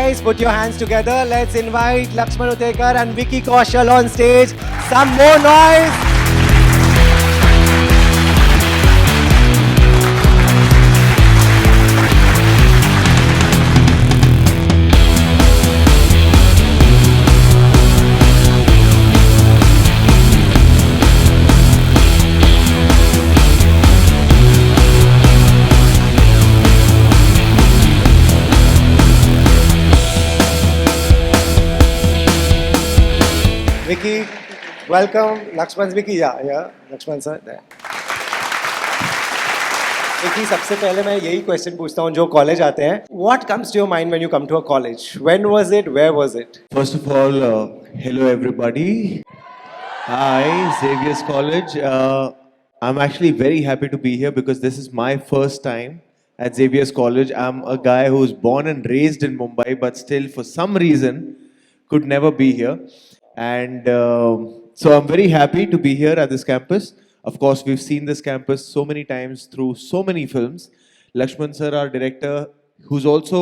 Guys, put your hands together. Let's invite Lakshman Utekar and Vicky Kaushal on stage. Some more noise. Vicky, welcome. Lakshman's Vicky, yeah, Lakshman sir there. Vicky, सबसे पहले मैं यही question पूछता हूँ जो college आते हैं. What comes to your mind when you come to a college? When was it? Where was it? First of all, hello everybody. Hi, Xavier's College. I'm actually very happy to be here because this is my first time at Xavier's College. I'm a guy who was born and raised in Mumbai, but still, for some reason, could never be here. And so I'm very happy to be here at this campus. Of course, we've seen this campus so many times through so many films. Lakshman sir, our director, who's also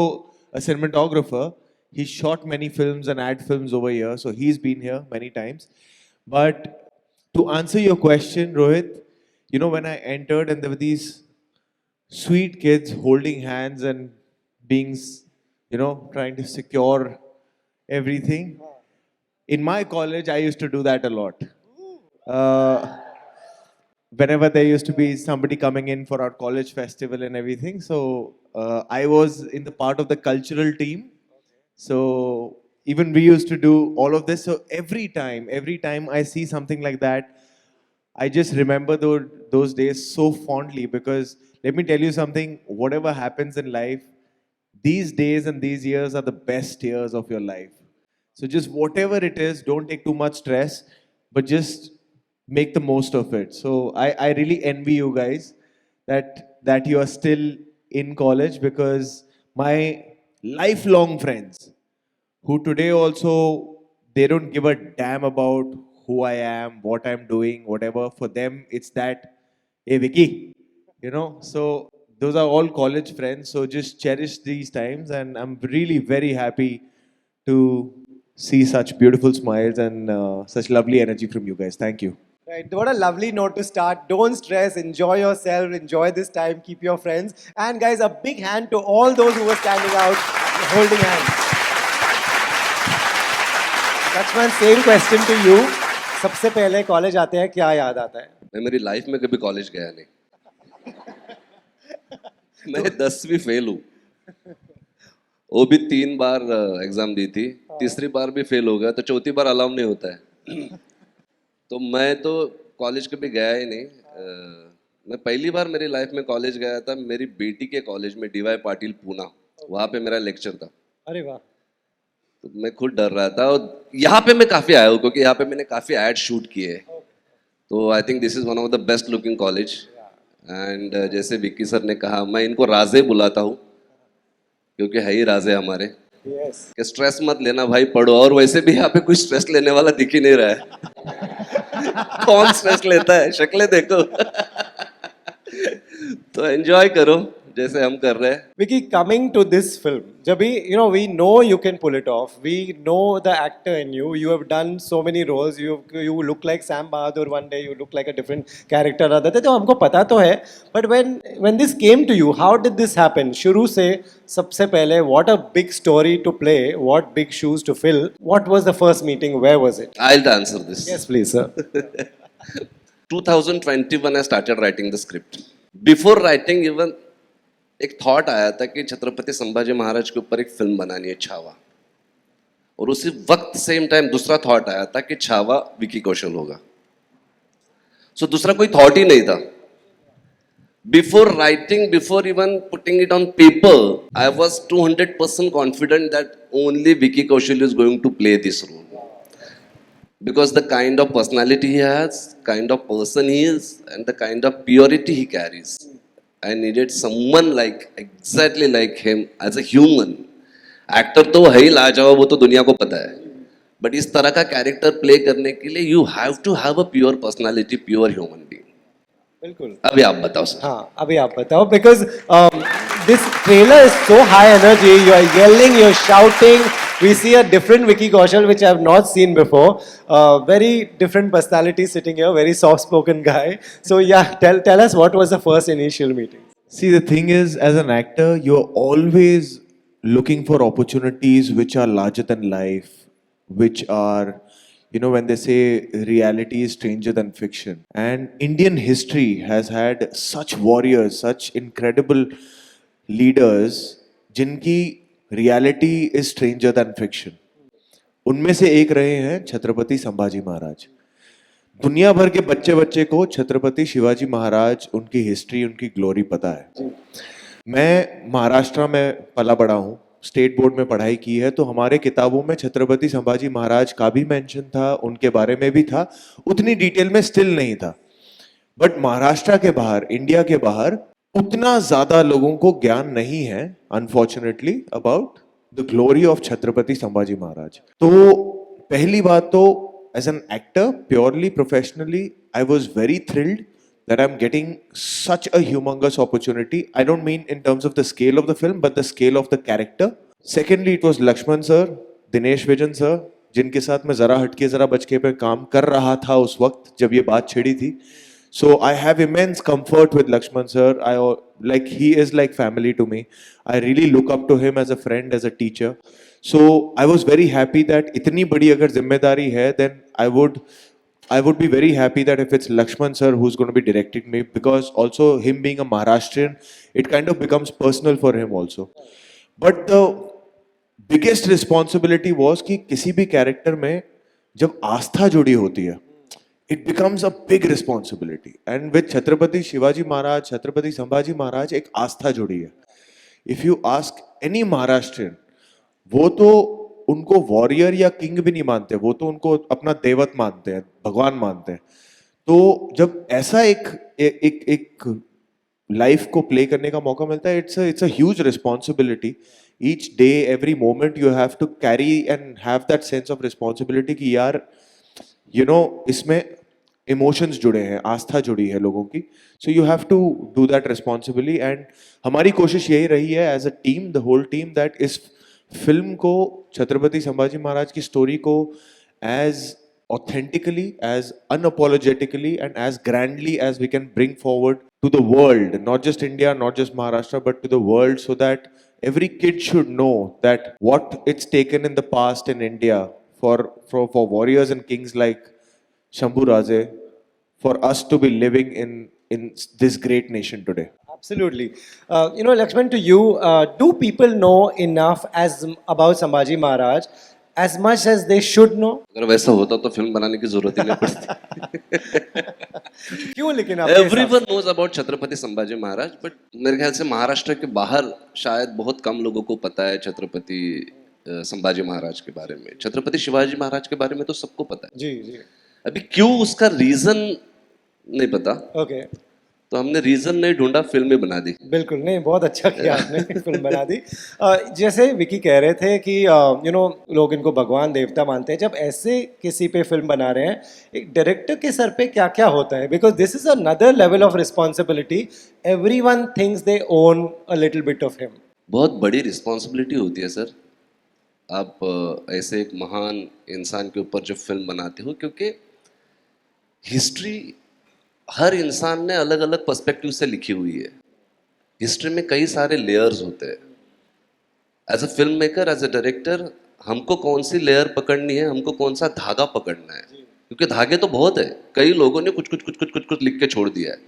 a cinematographer, he shot many films and ad films over here, so he's been here many times. But to answer your question, Rohit, you know, when I entered and there were these sweet kids holding hands and being, you know, trying to secure everything. In my college, I used to do that a lot. Whenever there used to be somebody coming in for our college festival and everything, so I was in the part of the cultural team. So even we used to do all of this. So every time I see something like that, I just remember those days so fondly because let me tell you something, whatever happens in life, these days and these years are the best years of your life. So just whatever it is, don't take too much stress, but just make the most of it. So I really envy you guys that you are still in college because my lifelong friends who today also, they don't give a damn about who I am, what I'm doing, whatever. For them, it's that, hey Vicky, you know. So those are all college friends. So just cherish these times, and I'm really very happy to see such beautiful smiles and such lovely energy from you guys. Thank you. Right, what a lovely note to start. Don't stress, enjoy yourself, enjoy this time, keep your friends. And guys, a big hand to all those who were standing out, holding hands. Lakshman, same question to you. सबसे पहले college आते हैं क्या याद आता है? मैं मेरी लाइफ में कभी कॉलेज गया नहीं. मैं 10वीं फेल हूँ. वो भी 3 बार एग्जाम दी थी. तीसरी बार भी फेल हो गया तो चौथी बार अलाउ नहीं होता है. तो मैं तो कॉलेज कभी गया ही नहीं. मैं पहली बार मेरी लाइफ में कॉलेज गया था मेरी बेटी के कॉलेज में DY पाटिल पूना. वहाँ पे मेरा लेक्चर था. अरे वाह. तो मैं खुद डर रहा था और यहाँ पे मैं काफ़ी आया हूँ क्योंकि यहाँ पे मैंने काफ़ी एड शूट किए. तो I think this is one of the best looking college. And जैसे विक्की सर ने कहा मैं इनको राजे बुलाता हूँ क्योंकि है ही राजे हमारे. कि स्ट्रेस मत लेना भाई, पढ़ो. और वैसे भी यहाँ पे कोई स्ट्रेस लेने वाला दिख ही नहीं रहा है. कौन स्ट्रेस लेता है, शक्लें देखो. तो एंजॉय करो जैसे हम कर रहे हैं. Vicky, coming to this film, जब भी we know you can pull it off. We know the actor in you. You have done so many roles. You look like Sam Bahadur one day. You look like a different character other day. तो हमको पता तो है. But when this came to you, how did this happen? शुरू से सबसे पहले, what a big story to play. What big shoes to fill. What was the first meeting? Where was it? I'll answer this. Yes, please, sir. 2021 I started writing the script. Before writing even एक thought आया था कि छत्रपति संभाजी महाराज के ऊपर एक film बनानी है, छावा. और उसी वक्त सेम टाइम दूसरा थॉट आया था कि छावा विकी कौशल होगा. सो दूसरा कोई थॉट ही नहीं था. Before writing, before even putting it on paper, I was 200% confident that only Vicky Kaushal is going to play this role. Because the kind of personality he has, kind of person he is, and the kind of purity he carries. I needed someone like, exactly like him as a human. Actor तो है ही लाजवाब, वो तो दुनिया को पता है. But इस तरह का कैरेक्टर प्ले करने के लिए you have to have a pure personality, pure human being. बिल्कुल. अभी आप बताओ सर. हाँ, अभी आप बताओ. Because this trailer is so high energy. You are yelling, you're shouting. We see a different Vicky Kaushal, which I have not seen before. Very different personality sitting here. Very soft-spoken guy. So yeah, tell us what was the first initial meeting. See, the thing is, as an actor, you're always looking for opportunities which are larger than life, which are, when they say reality is stranger than fiction. And Indian history has had such warriors, such incredible leaders, जिनकी reality is stranger than fiction. उनमें से एक रहे हैं छत्रपति संभाजी महाराज. दुनिया भर के बच्चे बच्चे को छत्रपति शिवाजी महाराज, उनकी हिस्ट्री, उनकी ग्लोरी पता है. मैं महाराष्ट्र में पला बड़ा हूँ, स्टेट बोर्ड में पढ़ाई की है, तो हमारे किताबों में छत्रपति संभाजी महाराज का भी मेंशन था, उनके बारे में भी था, उतनी डिटेल में स्टिल नहीं था. बट महाराष्ट्र के बाहर, इंडिया के बाहर उतना ज्यादा लोगों को ज्ञान नहीं है, unfortunately, about the glory of Chhatrapati Sambhaji Maharaj. तो पहली बात तो as an actor, purely professionally, I was very thrilled that I'm getting such a humongous opportunity. I don't mean in terms of the scale of the film, but the scale of the character. Secondly, it was Lakshman sir, Dinesh Vijan sir, जिनके साथ मैं जरा हटके जरा बचके पे काम कर रहा था उस वक्त जब ये बात छिड़ी थी. So I have immense comfort with Lakshman sir. He is like family to me. I really look up to him as a friend, as a teacher. So I was very happy that इतनी बड़ी अगर जिम्मेदारी है, then I would be very happy that if it's Lakshman sir who's going to be directing me, because also him being a Maharashtrian, it kind of becomes personal for him also. But the biggest responsibility was कि किसी भी character में जब आस्था जुड़ी होती है, it becomes a big responsibility. And with Chhatrapati Shivaji Maharaj, Chhatrapati Sambhaji Maharaj, एक आस्था जुड़ी है. If you ask any Maharashtrian, वो तो उनको वॉरियर या किंग भी नहीं मानते, वो तो उनको अपना देवत मानते हैं, भगवान मानते हैं. तो जब ऐसा एक लाइफ को प्ले करने का मौका मिलता है, it's a huge responsibility. Each day, every moment you have to carry and have that sense of responsibility कि यार इसमें इमोशंस जुड़े हैं, आस्था जुड़ी है लोगों की. So you have to do that responsibility. And हमारी कोशिश यही रही है as a team, the whole team, that इस फिल्म को, छत्रपति संभाजी महाराज की स्टोरी को as authentically, as unapologetically and as grandly as we can bring forward to the world, not just India, not just Maharashtra, but to the world, so that every kid should know that what it's taken in the past in India for warriors and kings like Shambhu Raje, for us to be living in this great nation today. Absolutely. Lakshman, to you, do people know enough about Sambhaji Maharaj as much as they should know? अगर वैसा होता तो film बनाने की जरूरत ही नहीं पड़ती. क्यों लेकिन Everyone knows about Chhatrapati Sambhaji Maharaj, but मेरे ख्याल से महाराष्ट्र के बाहर शायद बहुत कम लोगों को पता है छत्रपति संभाजी महाराज के बारे में. छत्रपति शिवाजी महाराज के बारे में तो सबको पता है. जी जी. अभी क्यों, उसका रीजन नहीं पता. ओके. तो हमने रीजन नहीं ढूंढा, फिल्म में बना दी. बिल्कुल नहीं, बहुत अच्छा किया आपने, फिल्म बना दी. जैसे विकी कह रहे थे कि लोग इनको भगवान देवता मानते हैं, जब ऐसे किसी पे फिल्म बना रहे हैं, एक डायरेक्टर के सर पे क्या क्या होता है? Because this is another level of responsibility. Everyone thinks they own a little bit of him. बहुत बड़ी रिस्पॉन्सिबिलिटी होती है सर. आप ऐसे एक महान इंसान के ऊपर जब फिल्म बनाते हो, क्योंकि हिस्ट्री हर इंसान ने अलग अलग पर्सपेक्टिव से लिखी हुई है. हिस्ट्री में कई सारे लेयर्स होते हैं. As a film maker, as a director, हमको कौन सी लेयर पकड़नी है, हमको कौन सा धागा पकड़ना है, क्योंकि धागे तो बहुत है. कई लोगों ने कुछ कुछ कुछ कुछ कुछ कुछ लिख के छोड़ दिया है,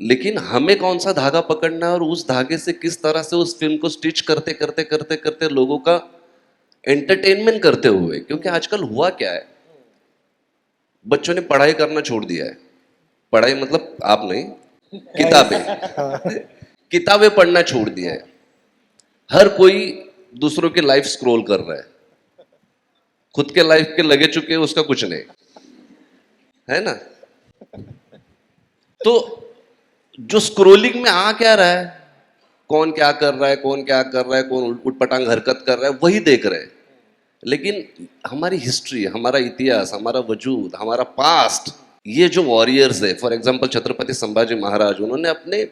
लेकिन हमें कौन सा धागा पकड़ना है और उस धागे से किस तरह से उस फिल्म को स्टिच करते करते करते करते लोगों का एंटरटेनमेंट करते हुए. क्योंकि आजकल हुआ क्या है, बच्चों ने पढ़ाई करना छोड़ दिया है. पढ़ाई मतलब आप नहीं, किताबें पढ़ना छोड़ दिया है. हर कोई दूसरों की लाइफ स्क्रॉल कर रहा है, खुद के लाइफ के लगे चुके हैं, उसका कुछ नहीं है ना. तो जो स्क्रोलिंग में आ क्या रहा है, कौन क्या कर रहा है, कौन क्या कर रहा है, कौन उटपटांग हरकत कर रहा है, वही देख रहे हैं. लेकिन हमारी हिस्ट्री, हमारा इतिहास, हमारा वजूद, हमारा पास्ट, ये जो वॉरियर्स है, फॉर एग्जांपल छत्रपति संभाजी महाराज, उन्होंने अपने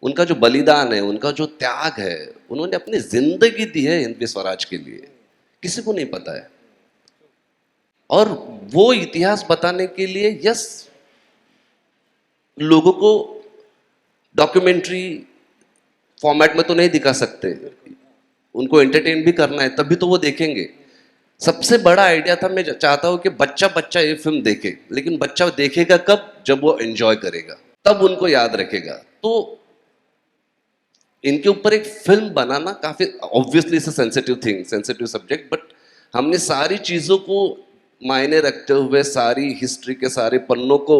उनका जो बलिदान है, उनका जो त्याग है, उन्होंने अपनी जिंदगी दी है हिंदवी स्वराज के लिए, किसी को नहीं पता है। और वो इतिहास बताने के लिए यस, लोगों को डॉक्यूमेंट्री फॉर्मेट में तो नहीं दिखा सकते, उनको एंटरटेन भी करना है, तभी तो वो देखेंगे। सबसे बड़ा आइडिया था, मैं चाहता हूं कि बच्चा बच्चा ये फिल्म देखे, लेकिन बच्चा देखेगा कब? जब वो एंजॉय करेगा, तब उनको याद रखेगा। तो इनके ऊपर एक फिल्म बनाना काफी, obviously it's a sensitive thing, sensitive subject, but हमने सारी चीजों को मायने रखते हुए, सारी हिस्ट्री के सारे पन्नों को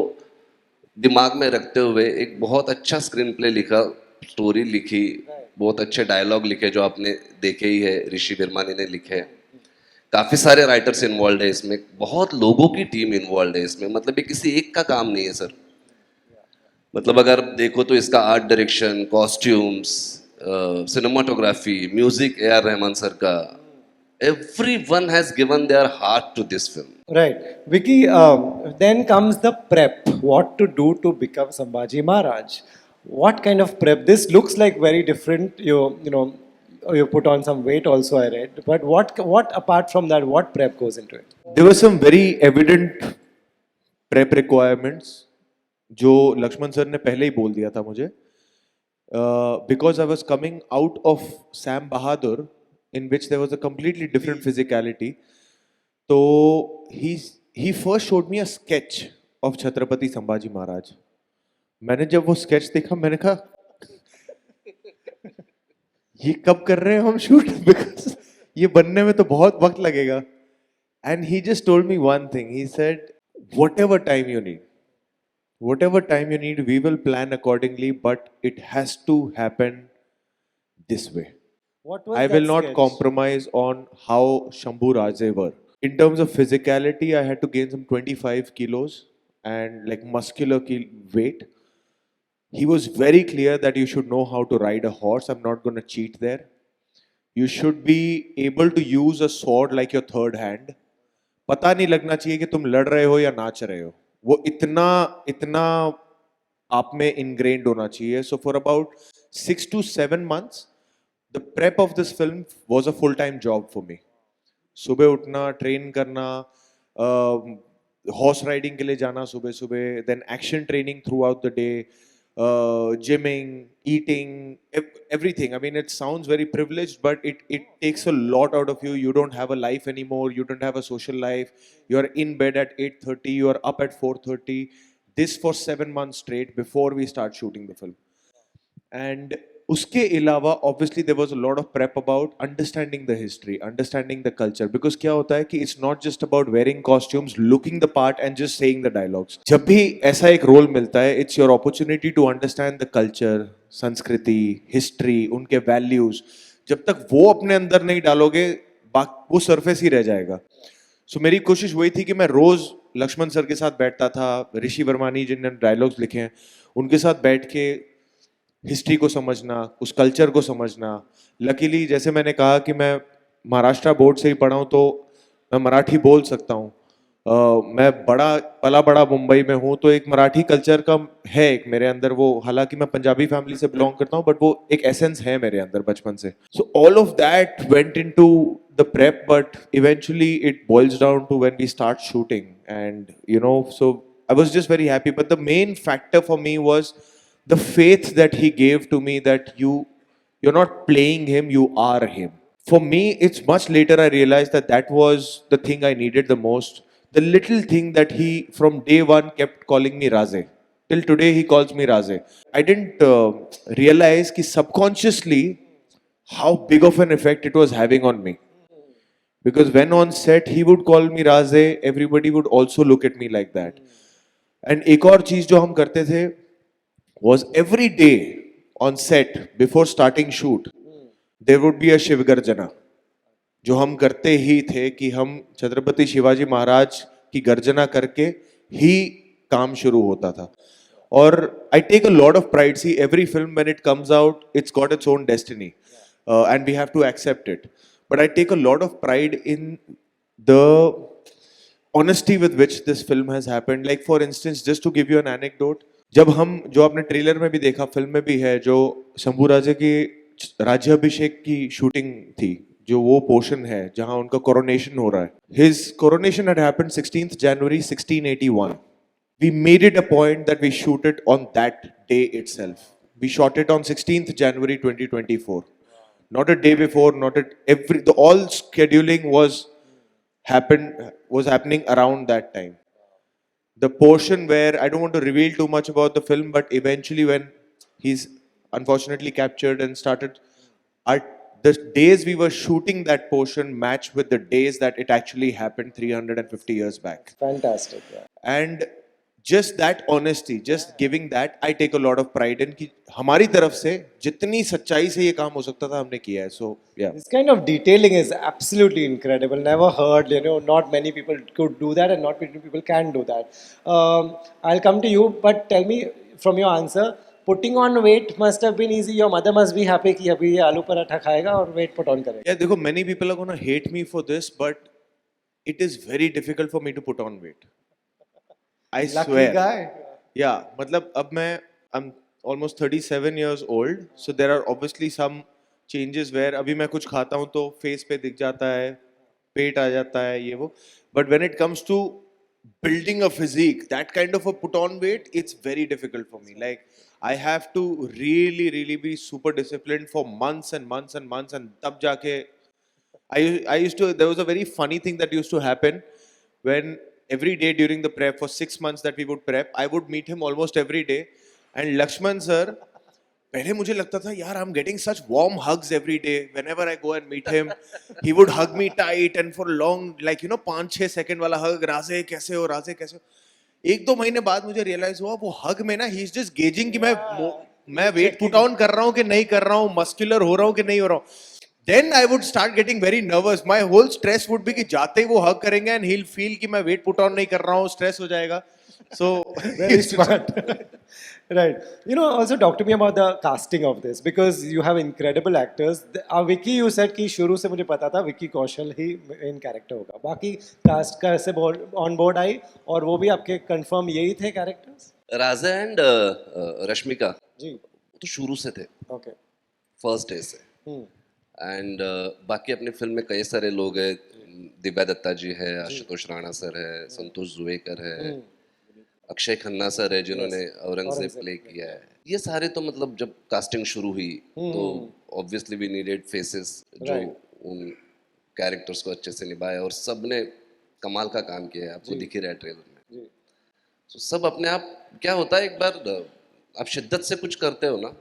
दिमाग में रखते हुए एक बहुत अच्छा स्क्रीन प्ले लिखा, स्टोरी लिखी, बहुत अच्छे डायलॉग लिखे जो आपने देखे ही है, ऋषि विरमानी ने लिखे। काफी सारे राइटर्स इन्वॉल्व है इसमें, बहुत लोगों की टीम इन्वॉल्व है इसमें, मतलब ये किसी एक का काम नहीं है सर। मतलब अगर देखो तो इसका art direction, costumes, cinematography, music A R Rahman sir का, everyone has given their heart to this film. Right. Vicky, then comes the prep. What to do to become Sambhaji Maharaj? What kind of prep? This looks like very different. You put on some weight also, I read. But what apart from that, what prep goes into it? There were some very evident prep requirements जो Lakshman sir ने पहले ही बोल दिया था मुझे, because I was coming out of Sam Bahadur, in which there was a completely different physicality. So he first showed me a sketch of Chhatrapati Sambhaji Maharaj. मैंने जब वो sketch देखा, मैंने कहा ये कब कर रहे हैं हम शूट, because ये बनने में तो बहुत वक्त लगेगा. And he just told me one thing. He said, whatever time you need, we will plan accordingly, but it has to happen this way. What was I that will not sketch? compromise on how Shambhu Raje were. In terms of physicality, I had to gain some 25 kilos and like muscular weight. He was very clear that you should know how to ride a horse. I'm not going to cheat there. You should be able to use a sword like your third hand. पता नहीं लगना चाहिए कि तुम लड़ रहे हो या नाच रहे हो. वो इतना आप में ingrained होना चाहिए. So for about 6 to 7 months, the prep of this film was a full-time job for me. सुबह उठना, ट्रेन करना, हॉर्स राइडिंग के लिए जाना सुबह सुबह, then action training throughout the day, gymming, eating, everything. I mean, it sounds very privileged, but it takes a lot out of you. You don't have a life anymore. You don't have a social life. You are in bed at 8:30. You are up at 4:30. This for 7 months straight before we start shooting the film. And उसके अलावा obviously there was a lot of prep about understanding the history, understanding the culture, because क्या होता है कि it's not just about wearing costumes, looking the part and just saying the dialogues. जब भी ऐसा एक रोल मिलता है, it's your opportunity to understand the culture, संस्कृति, history, उनके values. जब तक वो अपने अंदर नहीं डालोगे, वो surface ही रह जाएगा. So मेरी कोशिश वही थी कि मैं रोज लक्ष्मण सर के साथ बैठता था, ऋषि वर्मानी जिन्होंने डायलॉग्स लिखे हैं, उनके साथ बैठ के हिस्ट्री को समझना, उस कल्चर को समझना. लकीली जैसे मैंने कहा कि मैं महाराष्ट्र बोर्ड से ही पढ़ा हूँ, तो मैं मराठी बोल सकता हूँ. मैं पला बड़ा मुंबई में हूँ, तो एक मराठी कल्चर का है एक मेरे अंदर वो, हालांकि मैं पंजाबी फैमिली से बिलोंग करता हूँ, बट वो एक एसेंस है मेरे अंदर बचपन से. So all of that went into the prep, but eventually it boils down to when we start shooting. And so I was just very happy, but the main factor for me was the faith that he gave to me, that you're not playing him, you are him. For me, it's much later I realized that was the thing I needed the most. The little thing that he from day one kept calling me Raze. Till today he calls me Raze. I didn't realize ki subconsciously how big of an effect it was having on me. Because when on set he would call me Raze, everybody would also look at me like that. And एक और चीज जो हम करते थे was every day on set before starting shoot there would be a Shiv Garjana, जो हम करते ही थे कि हम छत्रपति शिवाजी महाराज की गर्जना करके ही काम शुरू होता था. और I take a lot of pride. See, every film when it comes out, it's got its own destiny, and we have to accept it. But I take a lot of pride in the honesty with which this film has happened. Like for instance, just to give you an anecdote, जब हम जो आपने trailer में भी देखा, film में भी है, जो शंभू राजे की राज्याभिषेक की शूटिंग थी, जो वो पोर्शन है जहां उनका कोरोनेशन हो रहा है, his coronation had happened 16th January 1681. We made it a point that we shoot it on that day itself. We shot it on 16th January 2024. Not a day before, not at every the all scheduling was happening around that time. The portion where I don't want to reveal too much about the film, but eventually when he's unfortunately captured and started, our, the days we were shooting that portion match with the days that it actually happened 350 years back. Fantastic. Yeah. And just that honesty, just giving that, I take a lot of pride in कि हमारी तरफ से जितनी सच्चाई से ये काम हो सकता था हमने किया है. So yeah. This kind of detailing is absolutely incredible. Never heard, not many people could do that, and not many people can do that. I'll come to you, but tell me from your answer, putting on weight must have been easy. Your mother must be happy कि अभी ये आलू पराठा खाएगा और weight put on करेगा. Yeah, देखो, many people are gonna hate me for this, but it is very difficult for me to put on weight. I Lucky swear. guy. Yeah, मतलब अब मैं I'm almost 37 years old, so there are obviously some changes where अभी मैं कुछ खाता हूँ तो face पे दिख जाता है, पेट आ जाता है, ये वो. But when it comes to building a physique, that kind of a put on weight, it's very difficult for me. Like I have to really be super disciplined for months and months and months, and तब जाके I used to, there was a very funny thing that used to happen when every day during the prep for 6 months that we would prep, I would meet him almost every day. And Lakshman sir, पहले मुझे लगता था यार I'm getting such warm hugs every day. Whenever I go and meet him, he would hug me tight and for long, like 5-6 second वाला hug, राजे कैसे हो, राजे कैसे हो. 1-2 महीने बाद मुझे रियलाइज हुआ वो हग में ना ही इज जस्ट गेजिंग कि मैं वेट पुट ऑन कर रहा हूँ कि नहीं कर रहा हूँ, मस्कुलर हो रहा हूँ कि नहीं हो रहा हूँ. Then I would start getting very nervous. My whole stress would be कि जाते ही वो hug करेंगे and he'll feel कि मैं weight put on नहीं कर रहा हूँ, stress हो जाएगा. So Very smart. Right. Also talk to me about the casting of this because you have incredible actors. Vicky, you said कि शुरू से मुझे पता था विकी कौशल ही main character होगा. बाकी cast कैसे on board आई और वो भी आपके confirm यही थे characters? राजा एंड रश्मिका जी. तो शुरू से थे, Okay. फर्स्ट डे से. एंड बाकी अपनी फिल्म में कई सारे लोग हैं. दिव्या दत्ता जी है, आशुतोष राणा सर है, संतोष जुवेकर है, अक्षय खन्ना सर है जिन्होंने औरंगजेब प्ले किया है. ये सारे तो मतलब जब कास्टिंग शुरू हुई तो ऑब्वियसली वी नीडेड फेसेस जो उन कैरेक्टर्स को अच्छे से निभाए, और सब ने कमाल का काम किया है. आपको दिख ही रहा है ट्रेलर में. तो सब अपने आप, क्या होता है एक बार आप शिद्दत से कुछ करते हो ना,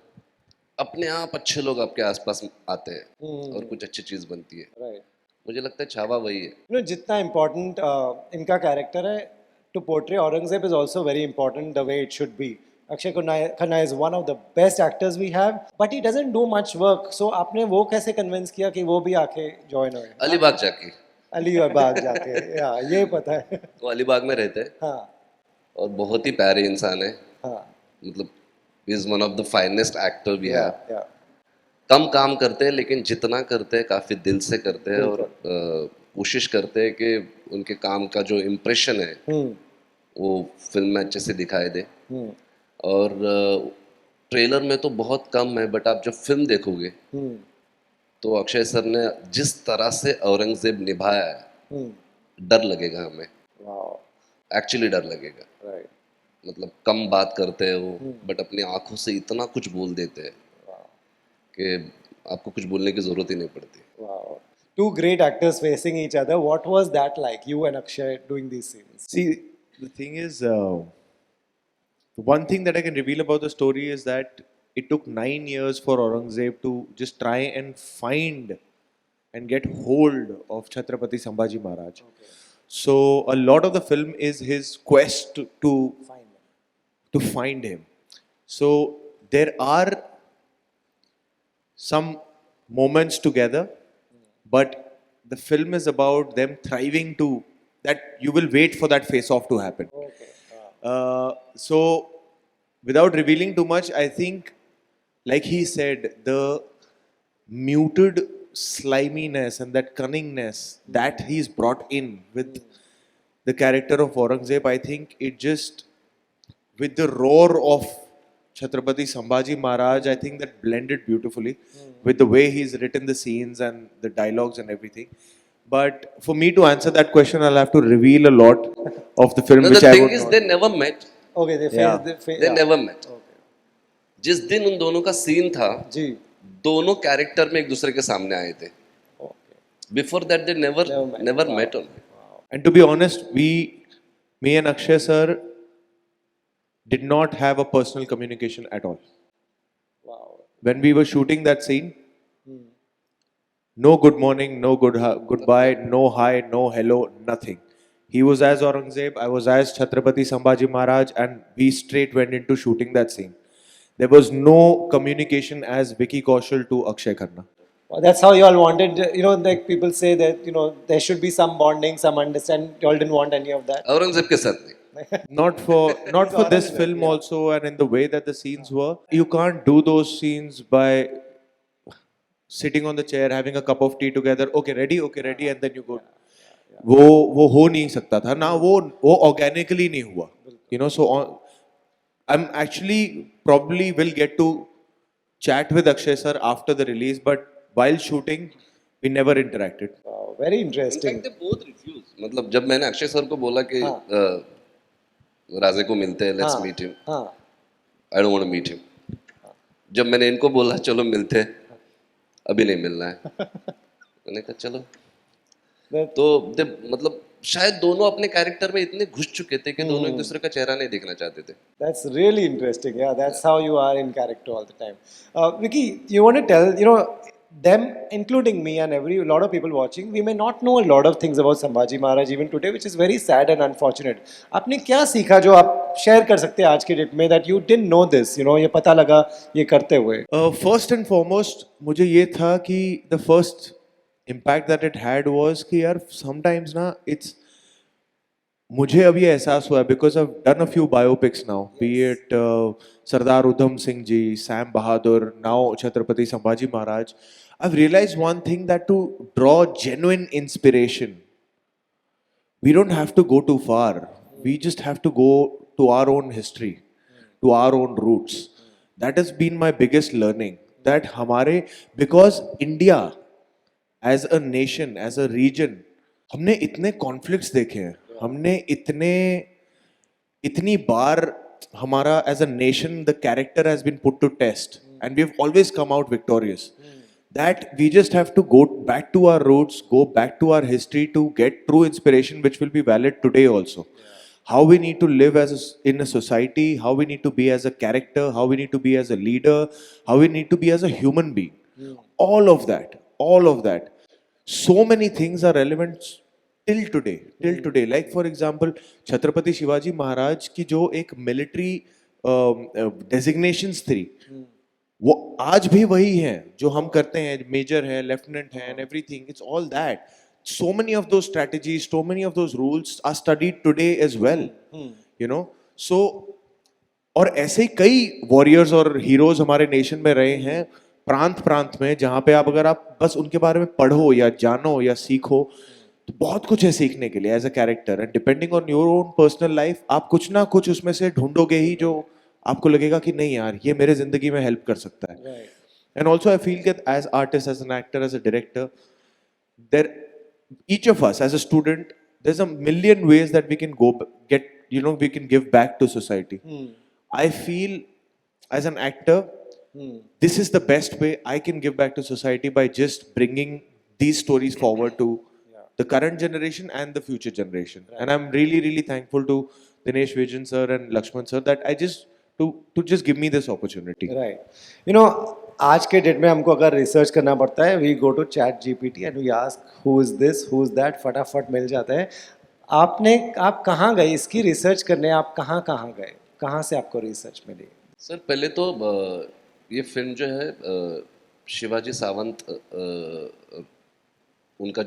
अपने आप अच्छे लोग आपके आसपास आते हैं और कुछ अच्छी चीज बनती है. Right. मुझे लगता है छावा वही है. जितना important इनका character है to portray Aurangzeb is also very important the way it should be. Akshay Khanna is one of the best actors we have, but he doesn't do much work. So आपने वो कैसे convince किया कि वो भी आके join होए? अलीबाग जाके, अलीबाग जाके, ये पता है. वो अलीबाग में रहते हैं हाँ. और बहुत ही प्यारे इंसान है. हाँ. मतलब is one of the finest actor we have. Yeah. कम काम करते हैं लेकिन जितना करते हैं काफी दिल से करते हैं, और कोशिश करते हैं कि उनके काम का जो इम्प्रेशन है वो फिल्म में अच्छे से दिखाई दे. और ट्रेलर में तो बहुत कम है, बट आप जब फिल्म देखोगे तो अक्षय सर ने जिस तरह से औरंगजेब निभाया है, डर लगेगा हमें. Wow. एक्चुअली डर लगेगा. Right. मतलब कम बात करते हैं वो, बट अपनी आंखों से इतना कुछ बोल देते हैं कि आपको कुछ बोलने की जरूरत ही नहीं पड़ती. Wow. Two great actors facing each other. What was that like, you and Akshay doing these scenes? see, the thing is, the one thing that I can reveal about the story is that it took 9 years for Aurangzeb to just try and find and get hold of Chhatrapati Sambhaji Maharaj. Okay. So a lot of the film is his quest to find him. So there are some moments together, but the film is about them thriving to that. You will wait for that face off to happen. Okay. So without revealing too much, I think, like he said, the muted sliminess and that cunningness that he's brought in with the character of Aurangzeb, I think it just with the roar of Chhatrapati Sambhaji Maharaj, I think that blended beautifully with the way he's written the scenes and the dialogues and everything. But for me to answer that question, I'll have to reveal a lot of the film No, which the I thing would is not. they never met. Okay, they Yeah. They never met. जिस दिन उन दोनों का scene था, जी. दोनों character में एक दूसरे के सामने आए थे. Before that, they never met on. And to be honest, me and Akshay sir did not have a personal communication at all. Wow. When we were shooting that scene, no good morning, no goodbye, no hi, no hello, nothing. He was as Aurangzeb, I was as Chhatrapati Sambhaji Maharaj, and we straight went into shooting that scene. There was no communication as Vicky Kaushal to Akshay Khanna. Well, that's how you all wanted, like people say that, there should be some bonding, some understanding. You all didn't want any of that. Aurangzeb के साथ नहीं. Not for this film also, and in the way that the scenes were. You can't do those scenes by sitting on the chair, having a cup of tea together. Okay, ready, and then you go. वो हो नहीं सकता था ना, वो organically नहीं हुआ. So I'm actually probably will get to chat with Akshay sir after the release, but while shooting, we never interacted. Wow, very interesting. In fact, they both refused. मतलब जब मैंने अक्षय सर को बोला कि राजे को मिलते हैं, let's meet him. I don't want to meet him. जब मैंने इनको बोला चलो मिलते हैं, अभी नहीं मिलना है. मैंने कहा चलो. तो मतलब शायद दोनों अपने कैरेक्टर में इतने घुस चुके थे कि दोनों एक दूसरे का चेहरा नहीं देखना चाहते थे. That's really interesting. Yeah, that's how you are in character all the time. Vicky, you want to tell, them, including me and a lot of people watching, we may not know a lot of things about Sambhaji Maharaj even today, which is very sad and unfortunate. आपने क्या सीखा जो आप share कर सकते हैं आज के डेट में that you didn't know this, ये पता लगा ये करते हुए? First and foremost, मुझे ये था कि the first impact that it had was कि यार sometimes ना it's मुझे अभी एहसास हुआ because I've done a few biopics now, be it Sardar Udham Singh ji, Sam Bahadur, now Chhatrapati Sambhaji Maharaj. I've realized one thing, that to draw genuine inspiration, we don't have to go too far. We just have to go to our own history, to our own roots. That has been my biggest learning. That हमारे, because India as a nation, as a region, हमने इतने conflicts देखे हैं, हमने इतनी बार हमारा as a nation the character has been put to test, and we've always come out victorious. That we just have to go back to our roots, go back to our history to get true inspiration, which will be valid today also. How we need to live in a society, how we need to be as a character, how we need to be as a leader, how we need to be as a human being. All of that. So many things are relevant till today. Like for example, Chhatrapati Shivaji Maharaj की जो एक military designations थी, वो आज भी वही हैं जो हम करते हैं, मेजर है, लेफ्टिनेंट है, and everything. It's all that. So many of those strategies, so many of those rules are studied today as well. So और ऐसे ही कई वॉरियर्स और हीरोज हमारे नेशन में रहे हैं, प्रांत में, जहाँ पे अगर आप बस उनके बारे में पढ़ो या जानो या सीखो, तो बहुत कुछ है सीखने के लिए as a character. And depending on your own personal life, आप कुछ ना कुछ उसमें से ढूंढोगे ही जो आपको लगेगा कि नहीं यार ये मेरे जिंदगी में हेल्प कर सकता है. And also I feel that as artist, as an actor, as a director, there each of us as a student, there's a million ways that we can we can give back to society. I feel as an actor, this is the best way I can give back to society, by just bringing these stories forward to the current generation and the future generation. And I'm really thankful to Dinesh Vijayan sir and Lakshman sir that to just give me this opportunity. Right. आज के date में हमको अगर research करना पड़ता है, we go to chat GPT and we ask who is this, who is that, फटाफट मिल जाता है. आप कहाँ गए इसकी रिसर्च करने? आप कहाँ गए, कहाँ से आपको रिसर्च मिली? सर पहले तो ये फिल्म जो है शिवाजी सावंत उनकी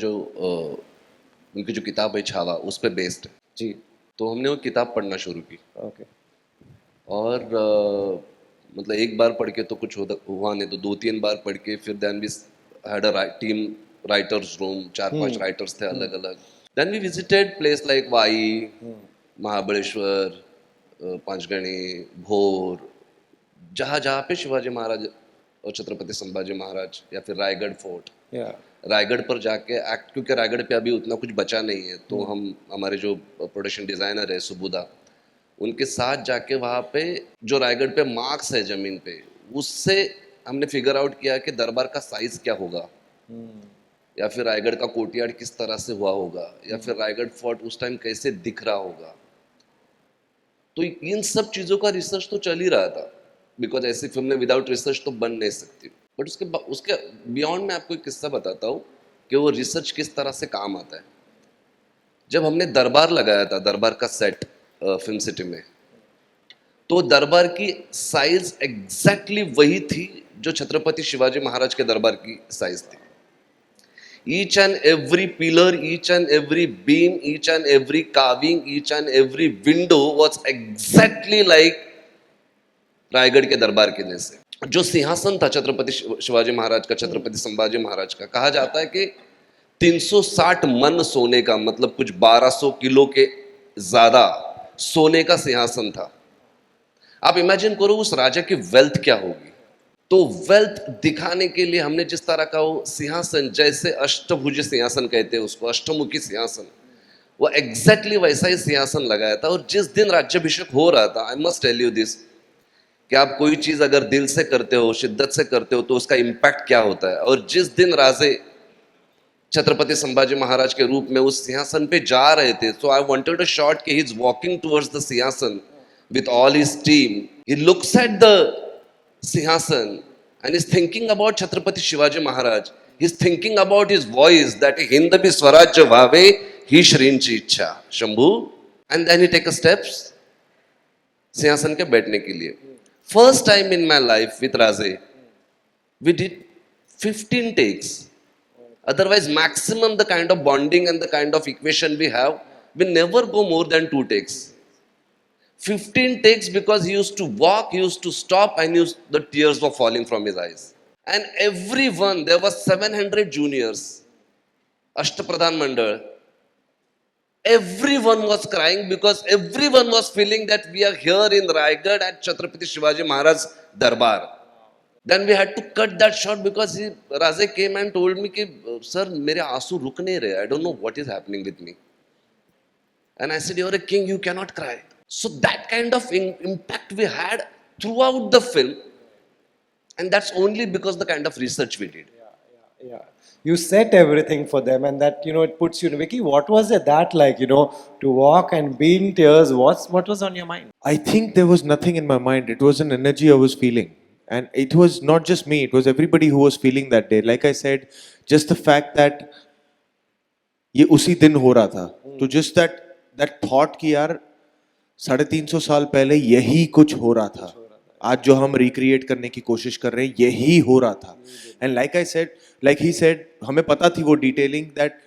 जो किताब है छावा, उस पर बेस्ड है जी. तो हमने वो किताब पढ़ना शुरू की. ओके. और मतलब एक बार पढ़ के तो कुछ हुआ नहीं, तो 2-3 बार पढ़ के फिर then we had a team writers room, 4-5 writers थे अलग अलग. Then we visited place like Wai, Mahabaleshwar, Panchgani, Bhor, जहाँ जहाँ पे शिवाजी महाराज और छत्रपति संभाजी महाराज या फिर रायगढ़ फोर्ट, Yeah. रायगढ़ पर जाके एक्ट, क्योंकि रायगढ़ पे अभी उतना कुछ बचा नहीं है, तो हम हमारे जो प्रोडक्शन डिजाइनर है सुबुदा, उनके साथ जाके वहाँ पे जो रायगढ़ पे मार्क्स है जमीन पे, उससे हमने फिगर आउट किया कि दरबार का साइज क्या होगा, या फिर रायगढ़ का कोर्टयार्ड किस तरह से हुआ होगा, या फिर रायगढ़ फोर्ट उस टाइम कैसे दिख रहा होगा। तो इन सब चीज़ों का रिसर्च तो चल ही रहा था, बिकॉज ऐसी फिल्में विदाउट रिसर्च तो बन नहीं सकती। बट उसके बियॉन्ड मैं आपको एक किस्सा बताता हूँ कि वो रिसर्च किस तरह से काम आता है। जब हमने दरबार लगाया था, दरबार का सेट फिल्म सिटी में, तो दरबार की साइज एग्जैक्टली वही थी जो छत्रपति शिवाजी महाराज के दरबार की साइज थी। Each and every pillar, each and every beam, each and every carving, each and every window was exactly like Raigarh के दरबार के जैसे। जो सिंहासन था छत्रपति शिवाजी महाराज का, छत्रपति संभाजी महाराज का, कहा जाता है कि 360 मन सोने का, मतलब कुछ 1200 किलो के ज्यादा सोने का सिंहासन था। आप इमेजिन करो उस राजा की वेल्थ क्या होगी। तो वेल्थ दिखाने के लिए हमने जिस तरह का वो सिंहासन, जैसे अष्टभुज सिंहासन कहते हैं उसको, अष्टमुखी सिंहासन, वो एग्जैक्टली वैसा ही सिंहासन लगाया था। और जिस दिन राज्याभिषेक हो रहा था, I must tell you this, कि आप कोई चीज अगर दिल से करते हो, शिद्दत से करते हो, तो उसका इम्पैक्ट क्या होता है। और जिस दिन राजे छत्रपति संभाजी महाराज के रूप में उस सिंहासन पे जा रहे थे, सो आई वांटेड अ शॉट कि he is walking towards the सिंहासन with all his team, he looks at the सिंहासन and is thinking about Chhatrapati Shivaji Maharaj. He's thinking about his voice that hind bhi swarajya bhave hi shrinchi ichha Shambhu, and then he take a steps सिंहासन के बैठने के लिए। First time in my life with Raje we did 15 takes. Otherwise maximum the kind of bonding and the kind of equation we have, we never go more than 2 takes. 15 takes, because he used to walk, he used to stop, and the tears were falling from his eyes. And everyone, there were 700 juniors, Ashtapradhan Mandal, everyone was crying because everyone was feeling that we are here in Raigad at Chhatrapati Shivaji Maharaj Darbar. Then we had to cut that shot because Raze came and told me कि sir मेरे आंसू रुक नहीं रहे, I don't know what is happening with me. And I said, you're a king, you cannot cry. So that kind of impact we had throughout the film, and that's only because the kind of research we did. Yeah. You set everything for them, and that, it puts you in. Vicky, what was it that like, to walk and be in tears? What was on your mind? I think there was nothing in my mind. It was an energy I was feeling. And it was not just me, it was everybody who was feeling that day. Like I said, just the fact that ये उसी दिन हो रहा था, तो just that thought कि यार 350 साल पहले यही कुछ हो रहा था, आज जो हम रिक्रिएट करने की कोशिश कर रहे हैं यही हो रहा था। And like I said, like he said, हमें पता थी वो डिटेलिंग दैट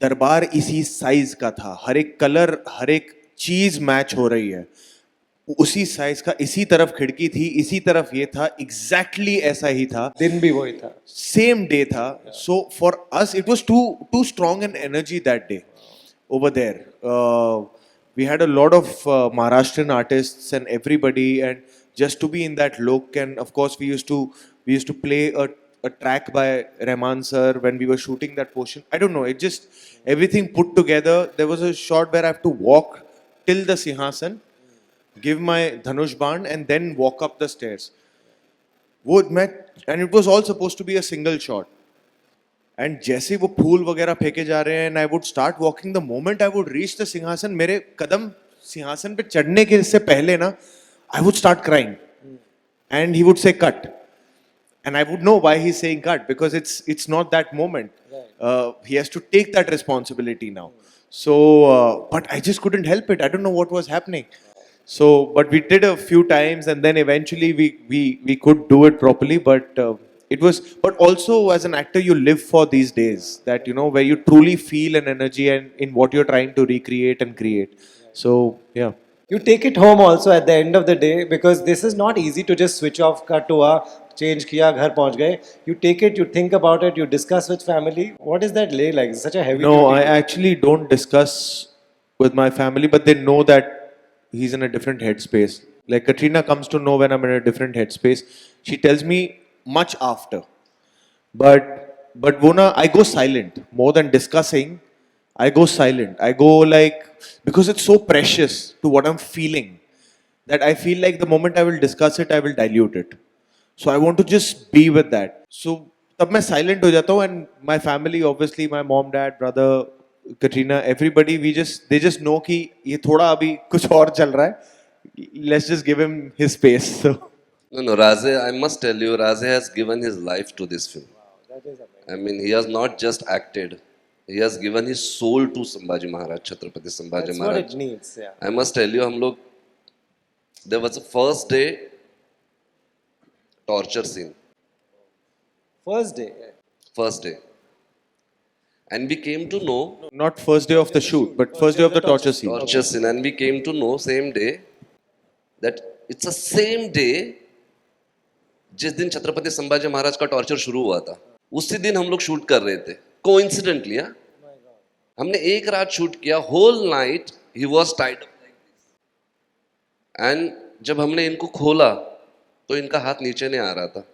दरबार इसी साइज का था, हर एक कलर, हर एक चीज मैच हो रही है, उसी साइज का, इसी तरफ खिड़की थी, इसी तरफ ये था, एग्जैक्टली ऐसा ही था, दिन भी वही था, सेम डे था। So for us it was too strong an energy that day over there. We had a lot of Maharashtrian artists and everybody, and just to be in that look, and of course we used to play a track by Rahman sir when we were shooting that portion. I don't know, it just everything put together. There was a shot where I have to walk till the Sinhasan, give my Dhanush Ban, and then walk up the stairs. And it was all supposed to be a single shot. And जैसे वो फूल वगैरह फेंके जा रहे हैं, and I would start walking, the moment I would reach the सिंहासन, मेरे कदम सिंहासन पे चढ़ने के से पहले ना, I would start crying, and he would say cut, and I would know why he is saying cut, because it's not that moment, he has to take that responsibility now. So, but I just couldn't help it. I don't know what was happening. So, but we did a few times, and then eventually we could do it properly. But it was, but also as an actor, you live for these days that, where you truly feel an energy and in what you're trying to recreate and create. So, yeah. You take it home also at the end of the day, because this is not easy to just switch off, cut हुआ, change किया, घर पहुंच गए. You take it, you think about it, you discuss with family. What is that lay like? Such a heavy. No, I actually don't discuss with my family, but they know that he's in a different headspace. Like Katrina comes to know when I'm in a different headspace. She tells me much after. But वो ना, I go silent more than discussing. I go silent. I go like, because it's so precious to what I'm feeling that I feel like the moment I will discuss it, I will dilute it. So I want to just be with that. So तब मैं silent हो जाता हूँ, and my family, obviously my mom, dad, brother, Katrina, everybody, they just know कि ये थोड़ा अभी कुछ और चल रहा है. Let's just give him his space. So No, Raze, I must tell you, Raze has given his life to this film. I mean, he has not just acted. He has given his soul to Sambhaji Maharaj, Chhatrapati Sambhaji That's what Maharaj. it needs. Yeah. I must tell you, there was a first day torture scene. First day. First day. And we came to know not first day of the shoot, but first day of the torture scene. torture scene, and we came to know same day that it's the same day जिस दिन छत्रपति संभाजी महाराज का torture शुरू हुआ था, उसी दिन हम लोग शूट कर रहे थे. कोइंसिडेंटली, हमने एक रात शूट किया. Whole night he was tied up like this. एंड जब हमने इनको खोला तो इनका हाथ नीचे नहीं आ रहा था,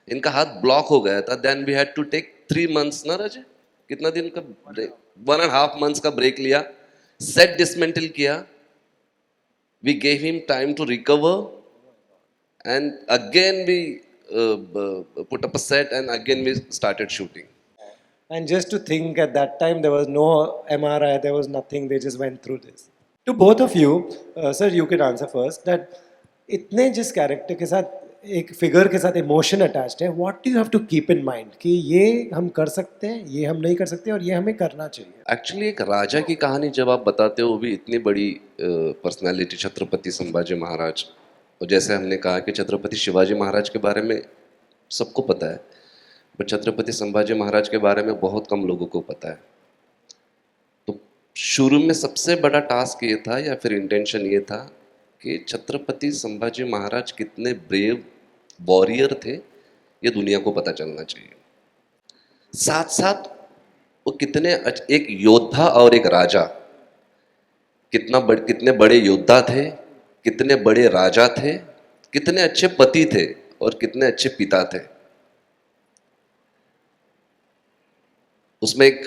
इनका हाथ ब्लॉक हो गया था. Then we had to take 3 months ना रजे, कितना दिन का ब्रेक, 1.5 months का ब्रेक लिया, सेट डिसमेंटल किया. We gave him time to recover, and again we put up a set, and again we started shooting. And just to think, at that time there was no MRI, there was nothing, they just went through this. To both of you, sir, you can answer first, that इतने जिस character के साथ, एक figure के साथ emotion attached है, what do you have to keep in mind कि ये हम कर सकते हैं, ये हम नहीं कर सकते, और ये हमें करना चाहिए. एक्चुअली एक राजा की कहानी जब आप बताते हो, वो भी इतनी बड़ी पर्सनालिटी छत्रपति संभाजी महाराज, और जैसे हमने कहा कि छत्रपति शिवाजी महाराज के बारे में सबको पता है, बट छत्रपति संभाजी महाराज के बारे में बहुत कम लोगों को पता है. तो शुरू में सबसे बड़ा टास्क ये था, या फिर इंटेंशन ये था, कि छत्रपति संभाजी महाराज कितने ब्रेव वॉरियर थे ये दुनिया को पता चलना चाहिए. साथ साथ वो कितने एक योद्धा और एक राजा, कितने बड़े योद्धा थे, कितने बड़े राजा थे, कितने अच्छे पति थे, और कितने अच्छे पिता थे. उसमें एक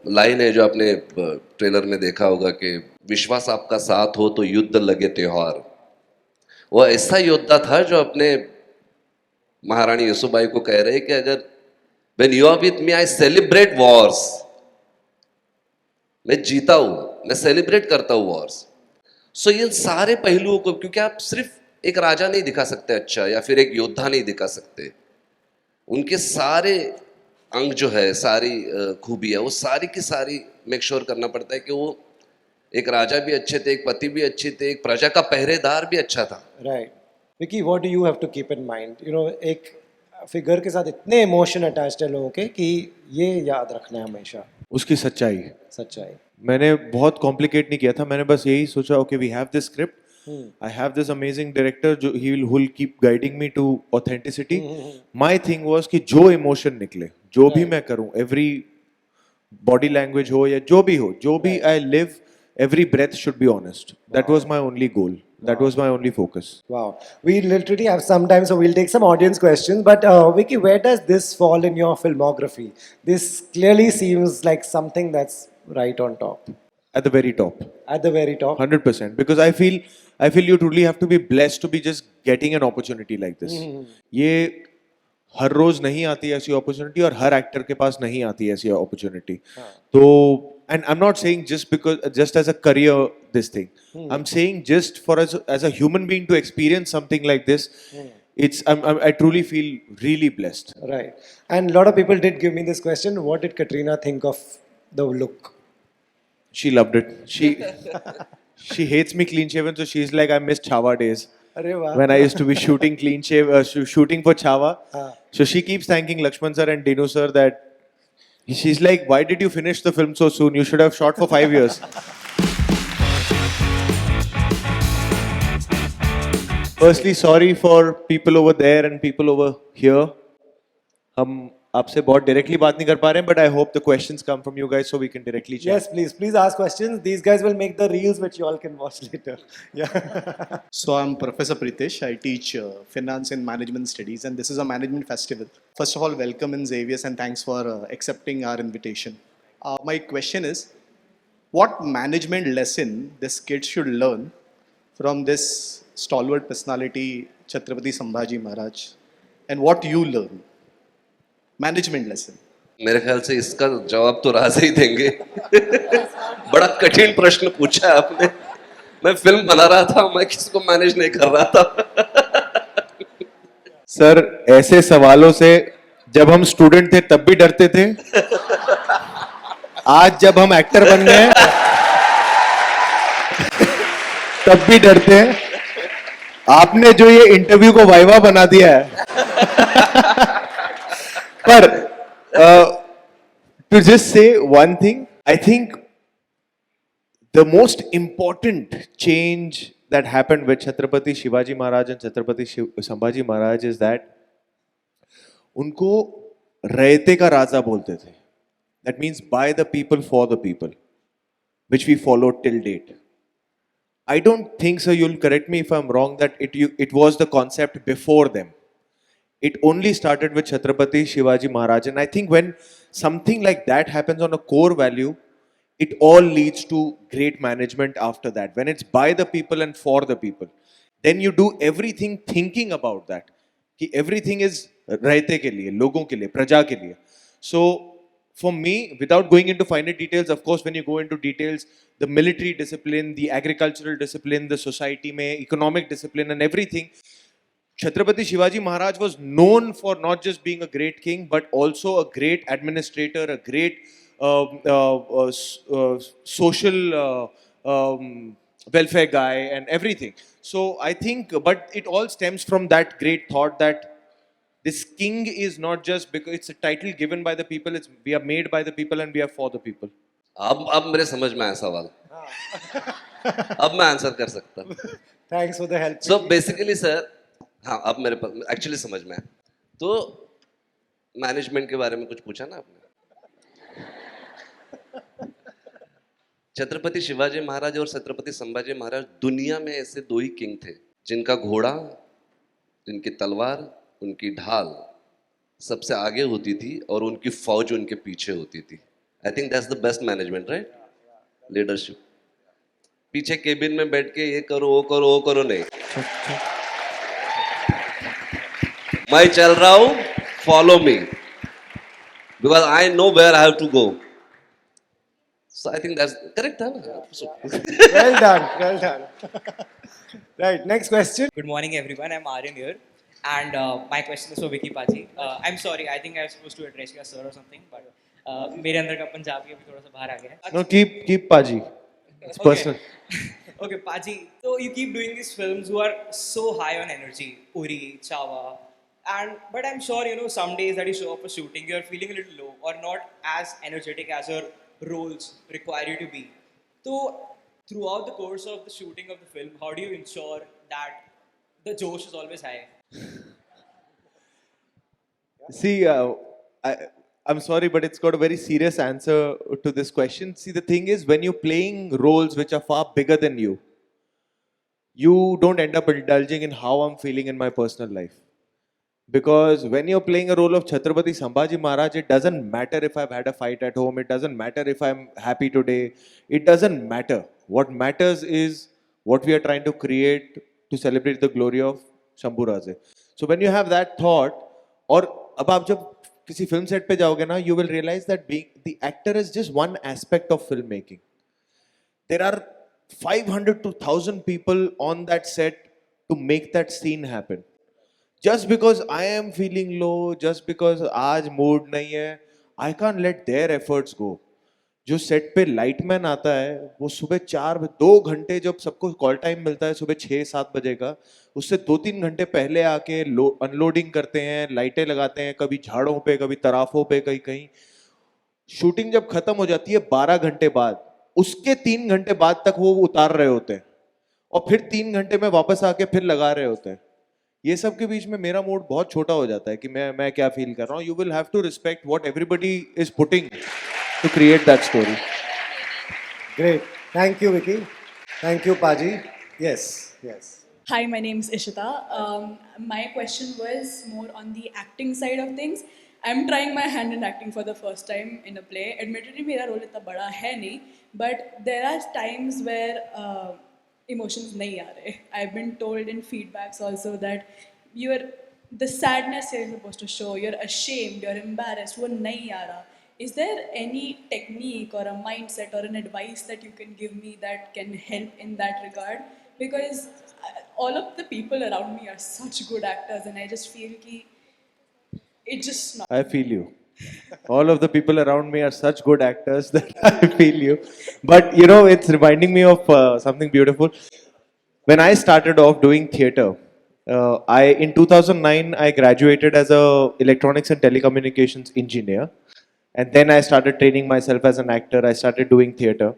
लाइन है जो आपने ट्रेलर में देखा होगा कि विश्वास आपका साथ हो तो युद्ध लगे त्योहार. वो ऐसा योद्धा था जो अपने महारानी येसुबाई को कह रहे कि अगर when you are with me I celebrate wars, मैं जीता हूं, मैं सेलिब्रेट करता हूं वॉर्स. सो ये सारे पहलुओं को, क्योंकि आप सिर्फ एक राजा नहीं दिखा सकते अच्छा, या फिर एक योद्धा नहीं दिखा सकते, उनके सारे अंग जो है, सारी खूबियाँ, वो सारी की सारी मेक श्योर करना पड़ता है कि वो एक राजा भी अच्छे थे, एक पति भी अच्छे थे, एक प्रजा का पहरेदार भी अच्छा था. Right. Vicky, what do you have to keep in mind? You know, एक फिगर के साथ इतने इमोशन अटैच्ड है लोगों के कि ये याद रखना है हमेशा. उसकी सच्चाई. मैंने बहुत कॉम्प्लिकेट नहीं किया था, मैंने बस यही सोचा, okay we have this script, I have this amazing director जो he will keep guiding me to authenticity. My thing was कि जो emotion निकले, जो भी मैं करूं, every body language हो या जो भी हो, जो भी I live, every breath should be honest. That was my only goal. That was my only focus. Wow. We literally have some time, so we'll take some audience questions. But Vicky, where does this fall in your filmography? This clearly seems like something that's right on top. At the very top. At the very top. 100%. Because I feel you truly have to be blessed to be just getting an opportunity like this. ये हर रोज नहीं आती ऐसी opportunity, और हर actor के पास नहीं आती ऐसी opportunity. तो and I'm not saying just as a career this thing. I'm saying just for as a human being to experience something like this. I truly feel really blessed. Right. And a lot of people did give me this question. What did Katrina think of the look? She loved it. She hates me clean shaven, so she's like, I miss Chava days. When I used to be shooting clean shave, shooting for Chava. So she keeps thanking Lakshman sir and Dinu sir that she's like, why did you finish the film so soon? You should have shot for 5 years. Firstly, sorry for people over there and people over here. हम आपसे बहुत directly बात नहीं कर पा रहे हैं, but I hope the questions come from you guys so we can directly chat. Yes, please ask questions. These guys will make the reels which you all can watch later. Yeah. So I'm Professor Pritesh. I teach finance and management studies, and this is a management festival. First of all, welcome in Xavier's, and thanks for accepting our invitation. My question is, what management lesson this kid should learn from this stalwart personality, Chhatrapati Sambhaji Maharaj, and what you learn? Management lesson. मेरे ख्याल से इसका जवाब तो राज ही देंगे। बड़ा कठिन प्रश्न पूछा है आपने। मैं फिल्म बना रहा था, मैं किसी को मैनेज नहीं कर रहा था। सर, ऐसे सवालों से जब हम स्टूडेंट थे तब भी डरते थे। आज जब हम एक्टर बन गए तब भी डरते हैं। आपने जो ये इंटरव्यू को वाइवा बना दिया है। पर to just say one thing, I think the most important change that happened with Chhatrapati Shivaji Maharaj and Chhatrapati Sambhaji Maharaj is that उनको रहते का राजा बोलते थे. That means by the people for the people, which we followed till date. I don't think so. You'll correct me if I'm wrong. That it was the concept before them. It only started with Chhatrapati Shivaji Maharaj, and I think when something like that happens on a core value, it all leads to great management after that. When it's by the people and for the people, then you do everything thinking about that. कि everything is रहते के लिए, लोगों के लिए, प्रजा के लिए. So for me, without going into finer details, of course, when you go into details, the military discipline, the agricultural discipline, the society में, economic discipline and everything, Chhatrapati Shivaji Maharaj was known for not just being a great king, but also a great administrator, a great social welfare guy and everything. So I think, but it all stems from that great thought that this king is not just because it's a title given by the people, it's we are made by the people and we are for the people. अब मेरे समझ में आया सवाल। अब मैं answer कर सकता हूँ। Thanks for the help. So basically sir, हाँ अब मेरे पास एक्चुअली समझ में आया। तो मैनेजमेंट के बारे में कुछ पूछा ना आपने। छत्रपति शिवाजी महाराज और छत्रपति संभाजी महाराज दुनिया में ऐसे दो ही किंग थे जिनका घोड़ा, जिनकी तलवार, उनकी ढाल सबसे आगे होती थी और उनकी फौज उनके पीछे होती थी। I think that's the best management, right? Leadership. पीछे केबिन में बैठ के ये करो वो करो वो करो नहीं, मैं चल रहा हूं, follow me, because I know where I have to go. So I think that's correct. Well done, well done. Right, next question. Good morning, everyone. I'm Aryan here, and my question is for Vicky Paji. I'm sorry, I think I was supposed to address you as sir or something, but मेरे अंदर का पंजाबी अभी थोड़ा सा बाहर आ गया है. No, keep Paji. It's personal. Okay, Paji. So you keep doing these films who are so high on energy, Uri, Chhawa, but I'm sure you know some days that you show up for shooting, you're feeling a little low or not as energetic as your roles require you to be. So throughout the course of the shooting of the film, how do you ensure that the josh is always high? See, I'm sorry, but it's got a very serious answer to this question. See, the thing is, when you're playing roles which are far bigger than you, you don't end up indulging in how I'm feeling in my personal life. Because when you're playing a role of Chhatrapati Sambhaji Maharaj, it doesn't matter if I've had a fight at home, it doesn't matter if I'm happy today, it doesn't matter. What matters is what we are trying to create to celebrate the glory of Shambhu Raje. So when you have that thought, और अब आप जब किसी film set पे जाओगे ना, you will realize that being the actor is just one aspect of filmmaking. There are 500 to 1,000 people on that set to make that scene happen. Just because I am feeling low, just because आज mood नहीं है, I can't let their efforts go. जो set पे lightman आता है, वो सुबह 2 घंटे जब सबको कॉल टाइम मिलता है सुबह 6-7 बजे का, उससे 2-3 घंटे पहले आके अनलोडिंग करते हैं, लाइटें लगाते हैं, कभी झाड़ों पे, कभी तराफों पे, कहीं कहीं। शूटिंग जब खत्म हो जाती है 12 घंटे बाद, उसके 3 घंटे बाद तक वो उतार रहे होते हैं और फिर 3 घंटे में वापस आके फिर लगा रहे होते हैं। ये सब के बीच में मेरा मूड बहुत छोटा हो जाता है कि मैं क्या फील कर रहा हूँ. You will have to respect what everybody is putting to create that story. Great. Thank you, Vicky. Thank you, Paji. Yes, yes. Hi, my name is Ishita. My question was more on the acting side of things. I'm trying my hand in acting for the first time in a play. Admittedly, मेरा role इतना बड़ा है नहीं, but there are times where emotions नहीं आ रहे. I've been told in feedbacks also that the sadness you're supposed to show, you're ashamed, you're embarrassed, वो नहीं आ रहा. Is there any technique or a mindset or an advice that you can give me that can help in that regard? Because all of the people around me are such good actors, and I just feel ki it just not. I feel you. All of the people around me are such good actors that I feel you. But you know, it's reminding me of something beautiful. When I started off doing theatre, in 2009 I graduated as a electronics and telecommunications engineer, and then I started training myself as an actor. I started doing theatre.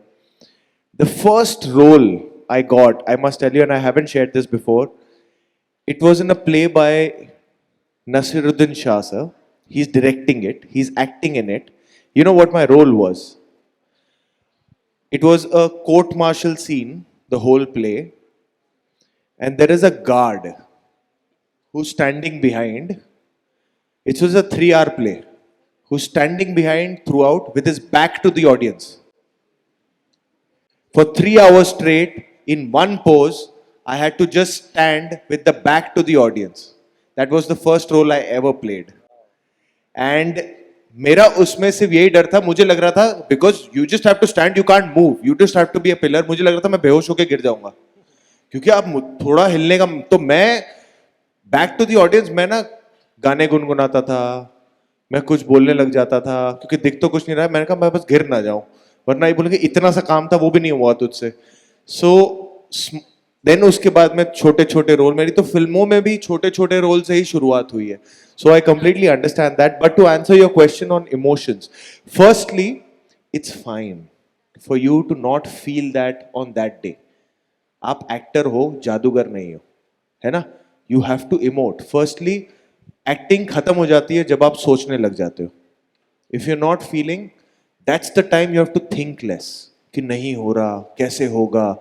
The first role I got, I must tell you, and I haven't shared this before, it was in a play by Nasiruddin Shah, sir. He's directing it, he's acting in it. You know what my role was? It was a court martial scene, the whole play, and there is a guard who's standing behind. It was a 3-hour play. Who's standing behind throughout with his back to the audience. For 3 hours straight, in one pose, I had to just stand with the back to the audience. That was the first role I ever played. And मेरा उसमें सिर्फ यही डर था, मुझे लग रहा था, because you just have to stand, you can't move, you just have to be a pillar. मुझे लग रहा था मैं बेहोश होकर गिर जाऊंगा, क्योंकि आप थोड़ा हिलने का, तो मैं बैक टू द ऑडियंस, मैं ना गाने गुनगुनाता था, मैं कुछ बोलने लग जाता था, क्योंकि दिख तो कुछ नहीं रहा है. मैंने कहा मैं बस गिर ना जाऊं, वरना ये बोलेंगे इतना सा काम था वो भी नहीं हुआ तुझसे. सो देन उसके बाद में छोटे छोटे रोल, मेरी तो फिल्मों में भी छोटे छोटे रोल से ही शुरुआत हुई है. So I completely understand that. But to answer your question on emotions, firstly it's fine for you to not feel that on that day. आप एक्टर हो, जादूगर नहीं हो, है ना. You have to emote. Firstly acting खत्म हो जाती है जब आप सोचने लग जाते हो. If you are not feeling, that's the time you have to think less, कि नहीं हो रहा, कैसे होगा.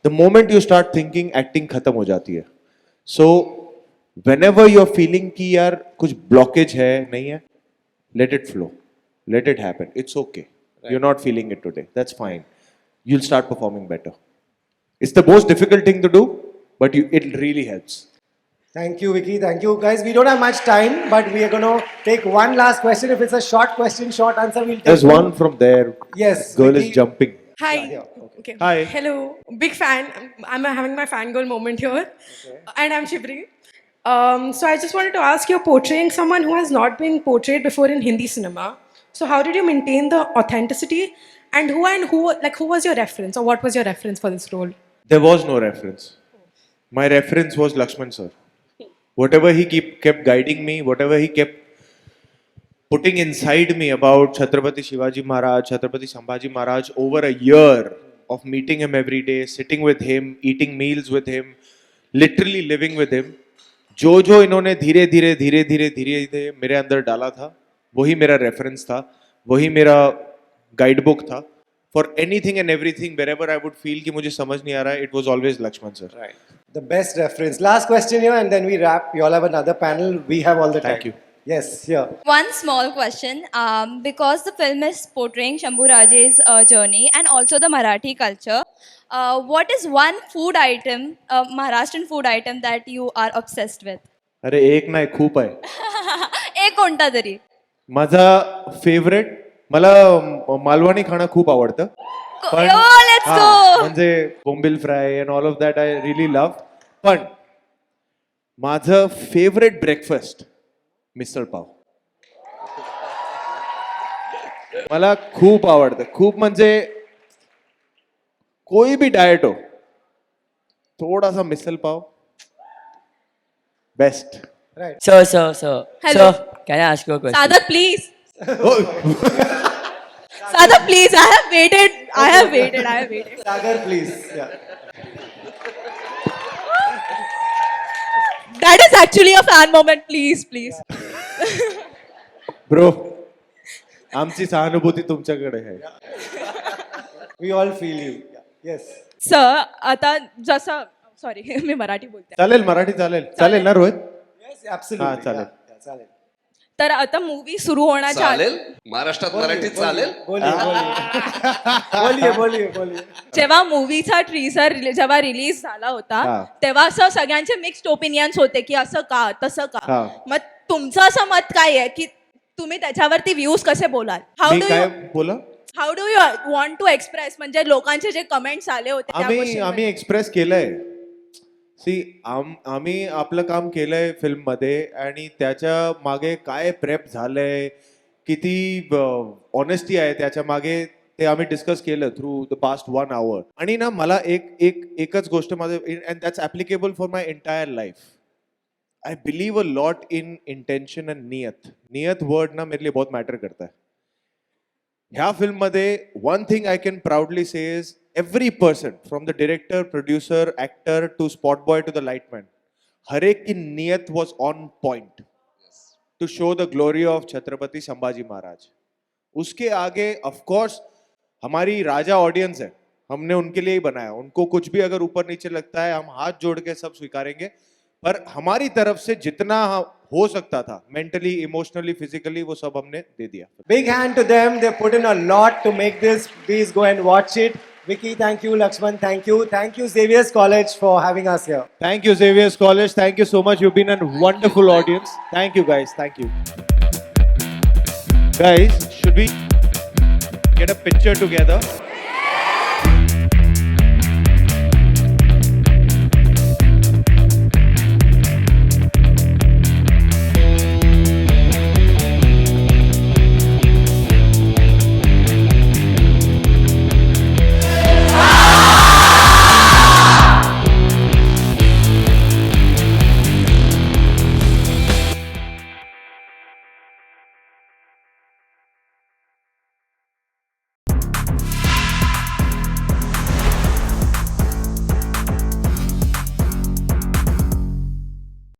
The moment you start thinking, acting खत्म हो जाती है. सो whenever you are feeling कि यार कुछ blockage है, नहीं है, let it flow, let it happen, it's okay. You're not feeling it today, that's fine. You'll start performing better. It's the most difficult thing to do, but it really helps. Thank you, Vicky. Thank you, guys. We don't have much time, but we are going to take one last question. If it's a short question, short answer, we'll take There's one from there. Yes, Girl Vicky. is jumping. Hi. Yeah, Okay. Hi. Hello. Big fan. I'm having my fangirl moment here. And I'm Shibri. So I just wanted to ask, you're portraying someone who has not been portrayed before in Hindi cinema. So how did you maintain the authenticity? And who was your reference, or what was your reference for this role? There was no reference. My reference was Lakshman sir. Whatever he kept guiding me, whatever he kept putting inside me about Chhatrapati Shivaji Maharaj, Chhatrapati Sambhaji Maharaj, over a year of meeting him every day, sitting with him, eating meals with him, literally living with him. जो इन्होंने धीरे धीरे मेरे अंदर डाला था, वही मेरा रेफरेंस था, वही मेरा गाइड बुक था. For anything and everything, wherever I would feel कि मुझे समझ नहीं आ रहा है, it was always Lakshman sir. Right. The best reference. Last question here, and then we wrap. You all have another panel. We have all the time. Thank you. Yes, here. One small question, because the film is portraying Shambhu Raje's journey and also the Marathi culture, what is one food item, Maharashtrian food item that you are obsessed with? अरे एक नाही खूप आहे. एक कोणता तरी. माझा favourite, मला मालवणी खाणं खूप आवडतं. पण let's हा, go. म्हणजे bombil fry and all of that I really love. पण माझं फेवरेट ब्रेकफास्ट मिसळ पाव. मला खूप आवडतं, खूप म्हणजे कोई भी डाएट हो, थोड़ा सा misal pav best. Right. Sir. Hello. Sir, can I ask you a question? Sadat, please. Sadat, please. I have waited. Sagar, please. Yeah. That is actually a fan moment. Please, please. Bro आमची सहानुभूती तुमच्याकडे आहे. We all feel you. Yes. Sir आता जसं sorry मी मराठी बोलते. चालेल मराठी चालेल ना रोहित. Yes, absolutely. हा, चालेल. Yeah, चालेल. तर आता मूवी सुरू होण्याच्या आधी चालेल महाराष्ट्रात मराठीत चालेल. बोलिये. जेव्हा मूवीचा ट्रीजर जेव्हा रिलीज झाला होता हा. तेव्हा असं सगळ्यांचे मिक्स्ड ओपिनियन्स होते की असं का तसं का. हा. मग तुमचं असं मत काय आहे की तुम्ही त्याच्यावरती व्ह्यूज कसे बोलाल. मी काय बोला. How do you want to express म्हणजे लोकांचे जे कमेंट्स आले होते त्या आम्ही गोष्टींमध्ये? एक्सप्रेस केलंय. आम्ही आपलं काम केलंय फिल्म मध्ये आणि त्याच्या मागे काय प्रेप झालंय किती ऑनेस्टी आहे त्याच्या मागे ते आम्ही डिस्कस केलं थ्रू द पास्ट 1 hour. आणि ना मला एकच गोष्ट माझं and that's applicable for my entire life. I believe a lot in intention and नियत वर्ड ना मेरे लिए बहुत मॅटर करता है. ह्या फिल्म मध्ये one thing I can proudly से is every person from the director, producer, actor to spot boy to the lightman, हर एक की नियत was on point to show the glory of Chhatrapati Sambhaji महाराज. उसके आगे of course हमारी राजा ऑडियंस है, हमने उनके लिए ही बनाया. उनको कुछ भी अगर ऊपर नीचे लगता है हम हाथ जोड़ के सब स्वीकारेंगे, पर हमारी तरफ से जितना हो सकता था मेंटली, इमोशनली, फिजिकली वो सब हमने दे दिया. Big hand to them. They put in a lot to make this. Please go and watch it. Vicky, thank you. Lakshman, thank you. Thank you, Xavier's College, for having us here. Thank you Xavier's College. Thank you so much. You've been a wonderful audience. Thank you guys. Thank you. Guys, should we get a picture together?